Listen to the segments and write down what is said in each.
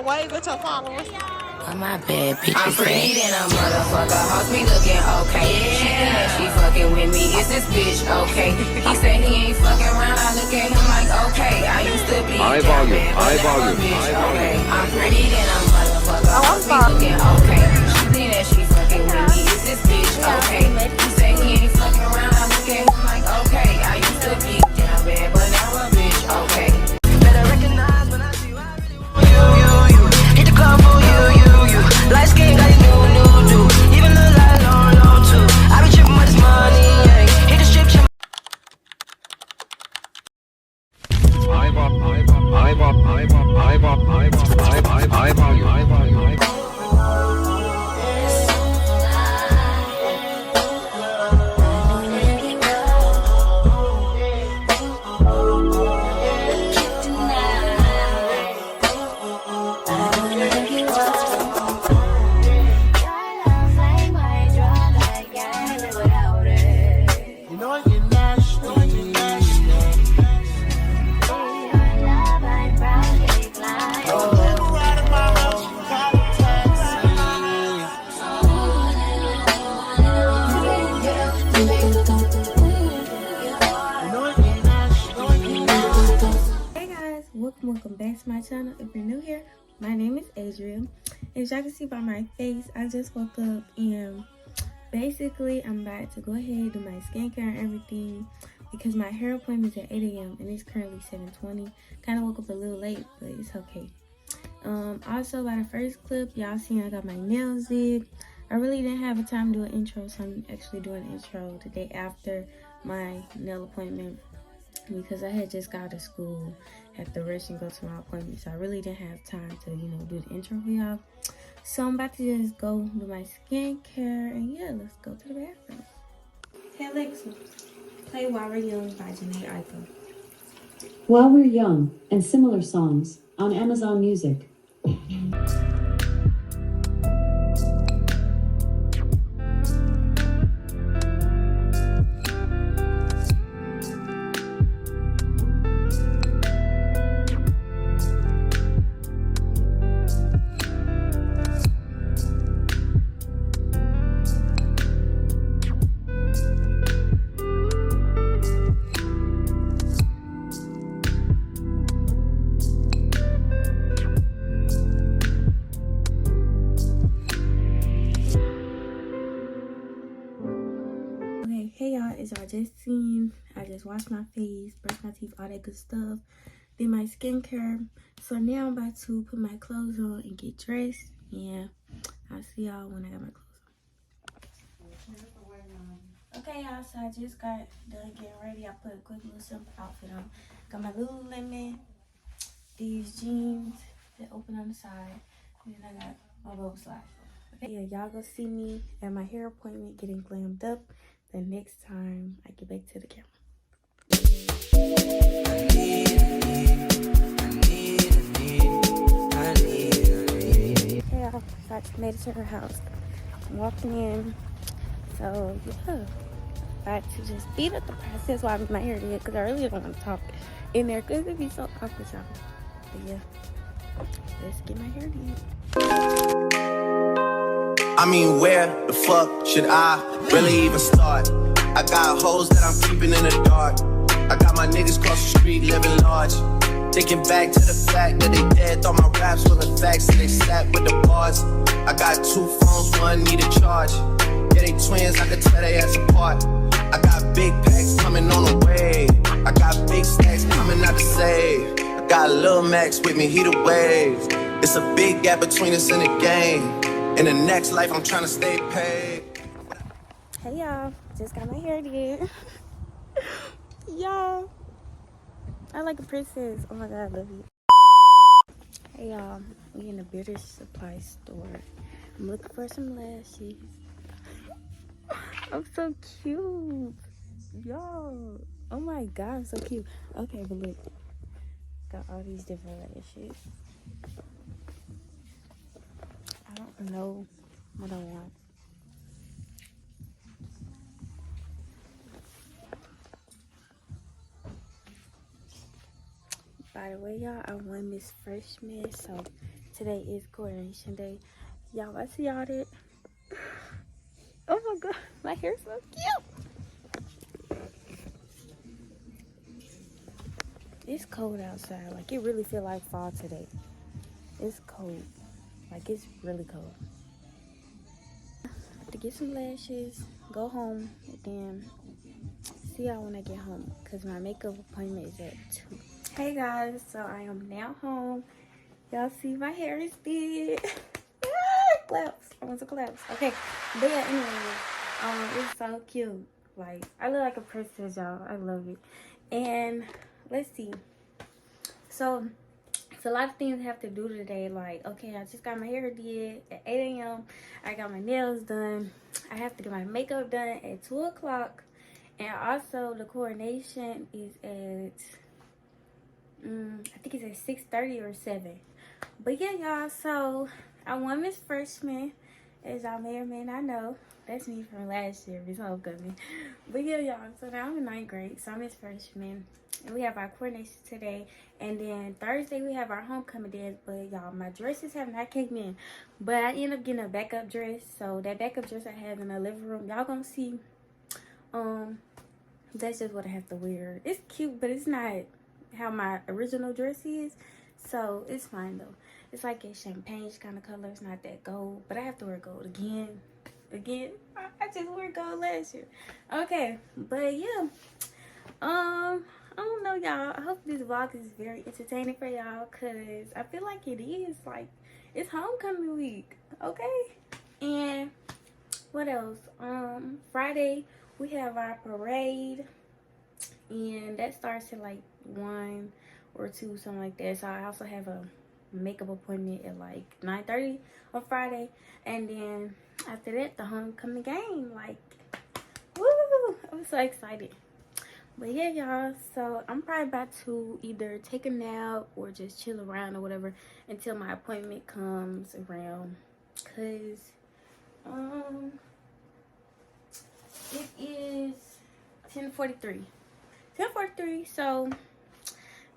to wave at your followers. My bad, bitch. I'm pretty than a motherfucker. Hoes be looking okay. She think that she fucking with me. Is this bitch okay? He said he ain't fucking around. I look at him like okay. I used to be high down volume, bad, but high now volume, a bitch high volume. okay. I'm pretty than a motherfucker. Oh, I'm Hoes be sorry. looking okay. She think that she fucking with me. Is this bitch okay? He said he ain't fucking around. I look at him like okay. I used to be down bad, but now a bitch okay. Better recognize when I see you. I really want you. Hit the club for you. Light skin got it new. Even look like long too. I be tripping with this money, yeah. Hit the strip, check. High volume, high volume, high volume, high volume, high volume, high volume, high volume. Welcome back to my channel. If you're new here, my name is Adrian. As y'all can see by my face, I just woke up and basically I'm about to go ahead and do my skincare and everything because my hair appointment is at 8 a.m. and it's currently 7:20. Kind of woke up a little late, but it's okay. Also by the first clip, y'all seen I got my nails did. I really didn't have a time to do an intro, so I'm actually doing an intro the day after my nail appointment because I had just got to school, had to rush and go to my appointment, so I really didn't have time to, do the intro for y'all. So I'm about to just go do my skincare, and yeah, let's go to the bathroom. Hey Alexa, play While We're Young by Janae Aiko. While We're Young and similar songs on Amazon Music. Hey y'all, as y'all just seen, I just washed my face, brushed my teeth, all that good stuff, did my skincare. So now I'm about to put my clothes on and get dressed. Yeah, I'll see y'all when I got my clothes on. Okay y'all, so I just got done getting ready. I put a quick little simple outfit on. Got my Lululemon, these jeans that open on the side, and then I got my robe slides. Okay, yeah, y'all go see me at my hair appointment getting glammed up the next time I get back to the camera. Hey y'all, I just made it to her house. I'm walking in, so yeah, about to just speed up the process while I'm in my hair did, because I really don't want to talk in there because it'd be so awkward, y'all. But yeah, let's get my hair did. I mean, where the fuck should I really even start? I got hoes that I'm keeping in the dark. I got my niggas across the street living large. Thinking back to the fact that they dead, thought my raps were the facts, and they sat with the bars. I got 2 phones, one need a charge. Yeah, they twins, I could tell they ass apart. I got big packs coming on the way. I got big stacks coming out to save. I got Lil Max with me, he the wave. It's a big gap between us in the game. In the next life, I'm trying to stay paid. Hey y'all, just got my hair did. Y'all, I like a princess. Oh my god, I love you. Hey y'all, we in the beauty supply store. I'm looking for some lashes. I'm so cute. Y'all, oh my god, I'm so cute. Okay, but look, got all these different lashes. I don't know what I want. By the way, y'all, I won Miss Freshman, so today is Coronation Day. Y'all, I see y'all that. Oh my god, my hair's so cute. It's cold outside. Like, it really feel like fall today. It's cold. Like, it's really cold. To get some lashes, go home, and then see y'all when I get home, because my makeup appointment is at 2. Hey guys, so I am now home. Y'all see my hair is did. Claps. I want to claps. Okay, but yeah, anyway, it's so cute. Like, I look like a princess, y'all. I love it. And let's see. So it's a lot of things I have to do today. Like, okay, I just got my hair did at 8 a.m. I got my nails done. I have to get my makeup done at 2 o'clock. And also, the coronation is at, I think it's at 6:30 or 7. But yeah, y'all, so I won Miss Freshman, as y'all may or may not know. That's me from last year, Miss Homecoming. But yeah, y'all, so now I'm in 9th grade, so I'm Miss Freshman. And we have our coronation today. And then Thursday, we have our homecoming dance. But y'all, my dresses have not came in. But I ended up getting a backup dress. So that backup dress I have in the living room, y'all gonna see. That's just what I have to wear. It's cute, but it's not how my original dress is. So it's fine though. It's like a champagne kind of color. It's not that gold, but I have to wear gold again. I just wore gold last year. Okay, but yeah. I don't know, y'all. I hope this vlog is very entertaining for y'all, cause I feel like it is. Like, it's homecoming week, okay? And what else? Friday we have our parade, and that starts at like 1 or 2, something like that. So I also have a makeup appointment at like 9:30 on Friday, and then after that, the homecoming game. Like, woo! I'm so excited. But yeah, y'all, so I'm probably about to either take a nap or just chill around or whatever until my appointment comes around, because it is 10:43. So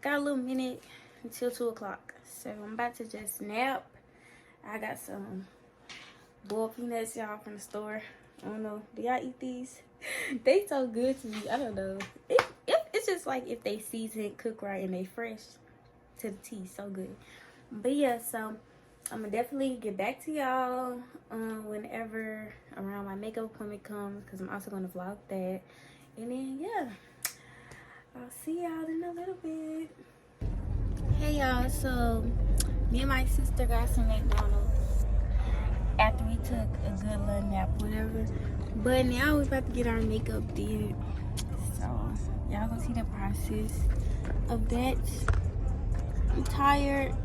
got a little minute until 2 o'clock. So I'm about to just nap. I got some boiled peanuts, y'all, from the store. I don't know, do y'all eat these? They so good to me. I don't know. It's just like if they season, cook right, and they fresh to the tea. So good. But yeah, so I'm gonna definitely get back to y'all whenever around my makeup appointment comes, because I'm also gonna vlog that. And then yeah, I'll see y'all in a little bit. Hey y'all, so me and my sister got some McDonald's after we took a good little nap, whatever. But now we're about to get our makeup did. So y'all gonna see the process of that. I'm tired.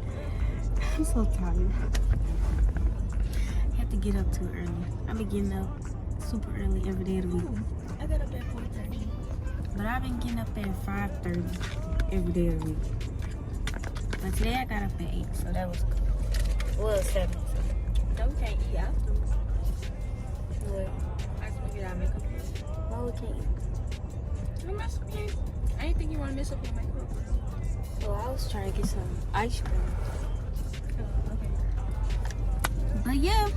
I'm so tired. I have to get up too early. I've been getting up super early every day of the week. I got up at 4:30. But I've been getting up at 5:30 every day of the week. But today I got up at 8, so that was cool. Well, 7. So we can't eat afterwards. What? I just want to get our makeup. Why we can't eat? Don't mess with me. I didn't think you want to mess up your makeup. So I was trying to get some ice cream. Oh, okay. But yeah,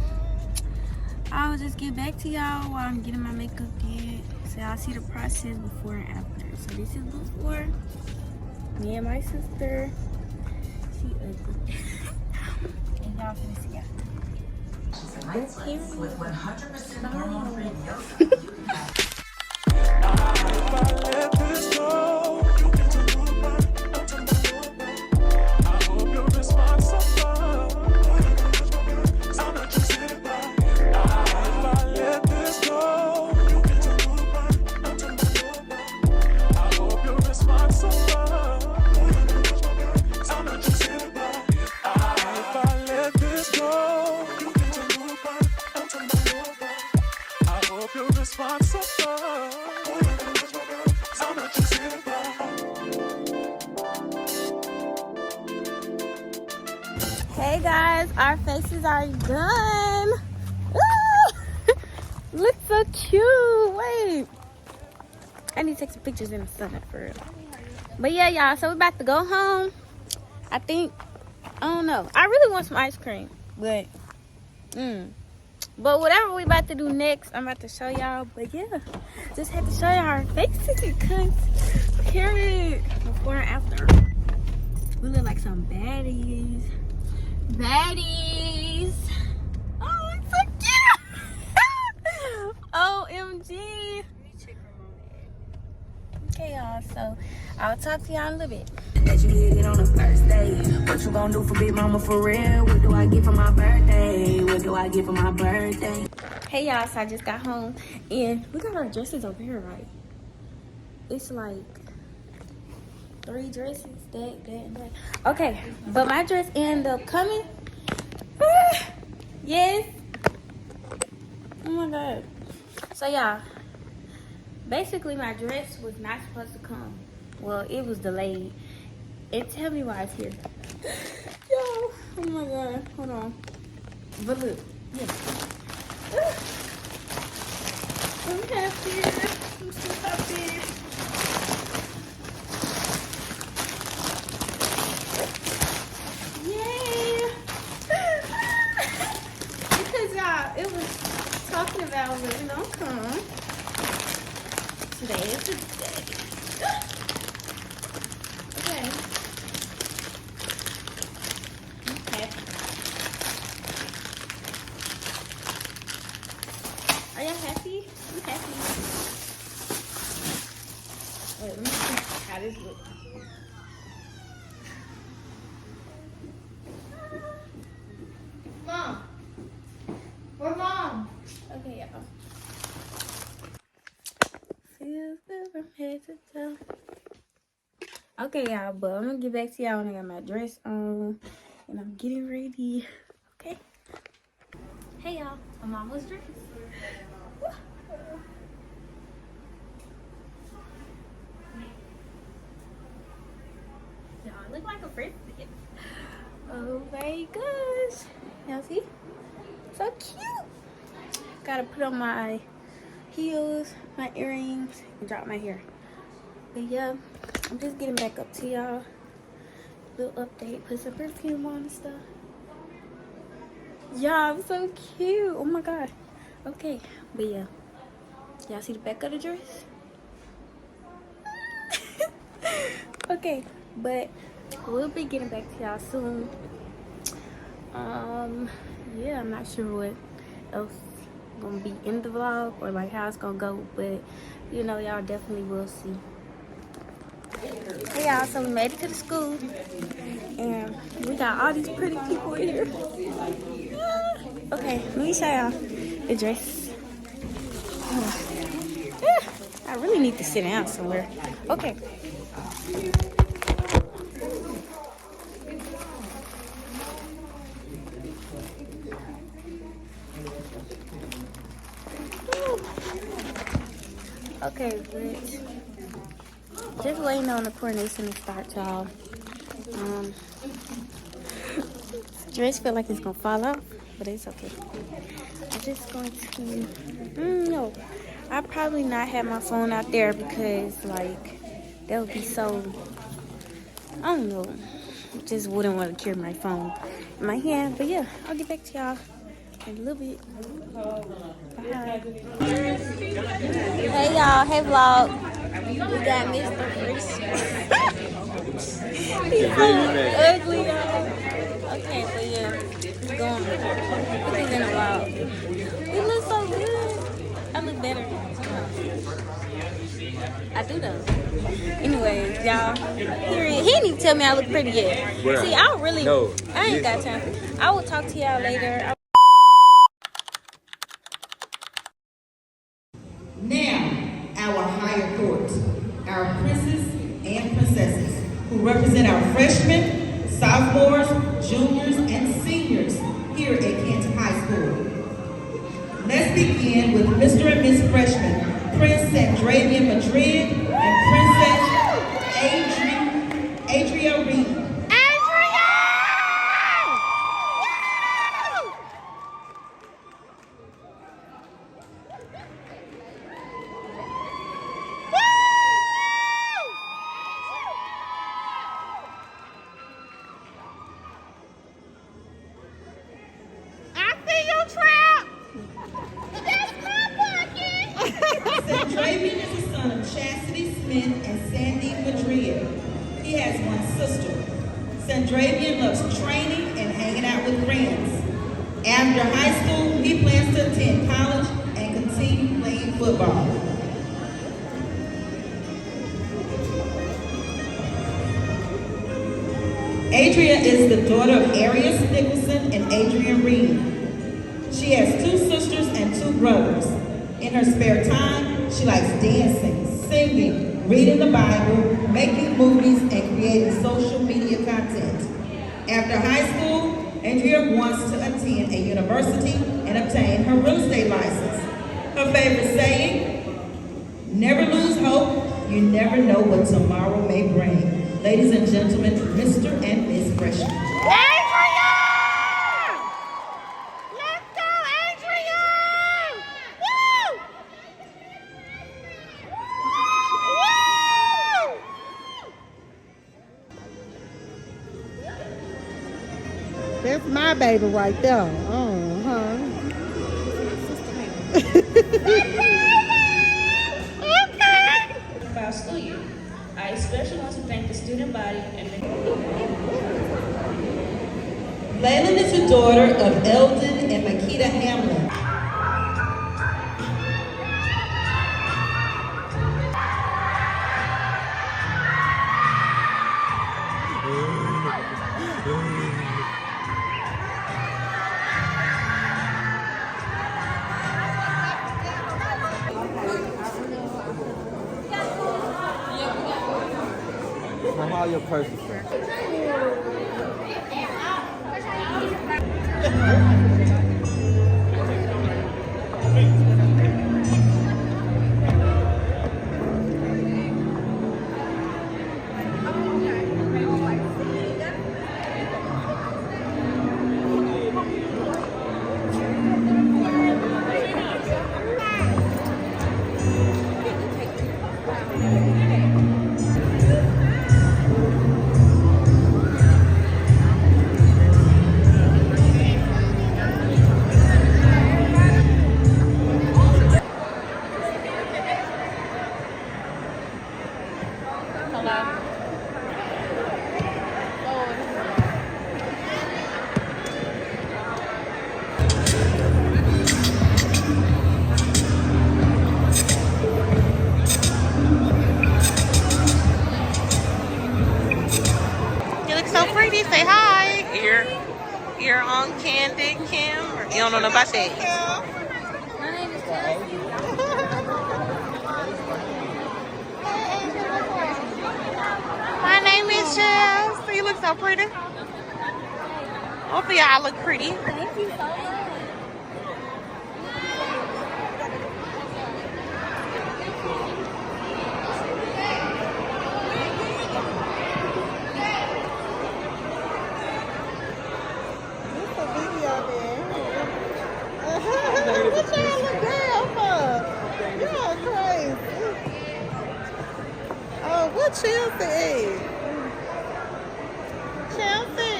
I'll just get back to y'all while I'm getting my makeup did. So I'll see the process before and after. So this is before. Me and my sister. She ugly. And y'all finna see after. With 100% hormone-free meals. Hey guys, our faces are done. Woo! Look so cute. Wait, I need to take some pictures in the sun for real. But yeah, y'all, so we're about to go home. I think I don't know. I really want some ice cream, but but whatever we about to do next, I'm about to show y'all. But yeah, just had to show y'all our faces because period. Before and after, we look like some baddies. Baddies. Oh, it's so cute. OMG. Okay, y'all. So I'll talk to y'all in a little bit. That you hit it on the first day. What you gonna do for Big Mama for real? What do I get for my birthday? What do I get for my birthday? Hey y'all, so I just got home and we got our dresses over here, right? It's like 3 dresses, that, and that. Okay, but my dress ended up coming. Yes. Oh my God. So y'all, basically my dress was not supposed to come. Well, it was delayed. And tell me why it's here. Yo, oh my God, hold on. But look, yeah. I'm happy. I'm so happy. Yay! Because y'all, it was talking about living on come. Today is the day. Okay. Okay. Are y'all happy? I'm happy. Wait, let me see how this looks. Mom! Where's Mom? Okay, y'all. Feels good from head to toe. Okay, y'all, but I'm gonna get back to y'all when I got my dress on and I'm getting ready. Okay? Hey, y'all. I'm almost dressed. Y'all look like a princess. Oh my gosh. Y'all see? So cute. Gotta put on my heels, my earrings, and drop my hair. But yeah, I'm just getting back up to y'all. Little update, put some perfume on and stuff. Yeah, I'm so cute. Oh my God. Okay, but yeah. Y'all see the back of the dress? Okay, but we'll be getting back to y'all soon. Yeah, I'm not sure what else gonna be in the vlog or like how it's gonna go, but you know, y'all definitely will see. Hey y'all, so we made it to the school and we got all these pretty people in here. Okay, let me show y'all the dress. I really need to sit down somewhere. Okay. Okay, but just waiting on the coronation to start, y'all. Dress feel like it's gonna fall off, but it's okay. I'm just going to, no, I probably not have my phone out there because like that would be so, I don't know, just wouldn't want to carry my phone in my hand. But yeah, I'll get back to y'all in a little bit. Bye. Hey y'all, hey vlog. We got Mr. Fresh. He's so ugly though. Okay, but yeah, we're going. This is in a while. We look so good. I look better. I do though. Anyways, y'all, period. He didn't even tell me I look pretty yet. Where? See, I really, no, I ain't got time. I will talk to y'all later. Now, our higher court, our princes and princesses, who represent our freshmen, sophomores, juniors, and seniors here at Kent High School. Let's begin with Mr. and Miss Freshman, Prince Sandravian Madrid and Princess Adria Reed. sister. Sandravian loves training and hanging out with friends. After high school, he plans to attend college and continue playing football. Adria is the daughter of Arius Nicholson and Adrian Reed. She has 2 sisters and 2 brothers. In her spare time, she likes dancing, singing, reading the Bible, making movies, and creating social media content. After high school, Andrea wants to attend a university and obtain her real estate license. Her favorite saying, never lose hope, you never know what tomorrow may bring. Ladies and gentlemen, Mr. and Miss Freshman. Adrian! Let's go, Adrian! Woo! Woo! That's my baby right there. Our school year. I especially want to thank the student body and the Laylan is the daughter of Eldon and Makita Hamlin. How your person? Say hi. You're on Candy Kim. You don't know nothing about that. My name is Chels. You look so pretty. Both of y'all look pretty. Thank you so much. What y'all look down for? Y'all crazy. Oh, what Chelsea is? Chelsea.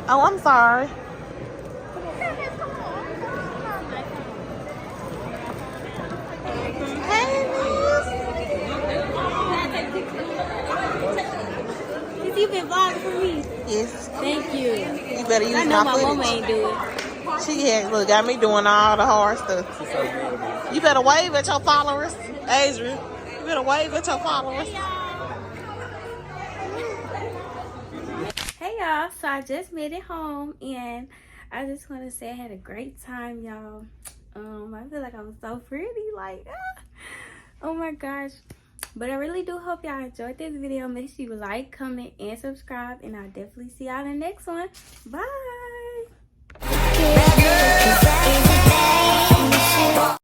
Oh, I'm sorry. Hey, Has you been vlogging for me? yes. Thank you. You better use I know my my footage. mama ain't do it. She had got me doing all the hard stuff. You better wave at your followers, Adrian. You better wave at your followers. Hey y'all, so I just made it home and I just want to say I had a great time, y'all. I feel like I was so pretty, like oh my gosh. But I really do hope y'all enjoyed this video. Make sure you like, comment, and subscribe, and I'll definitely see y'all in the next one. Bye.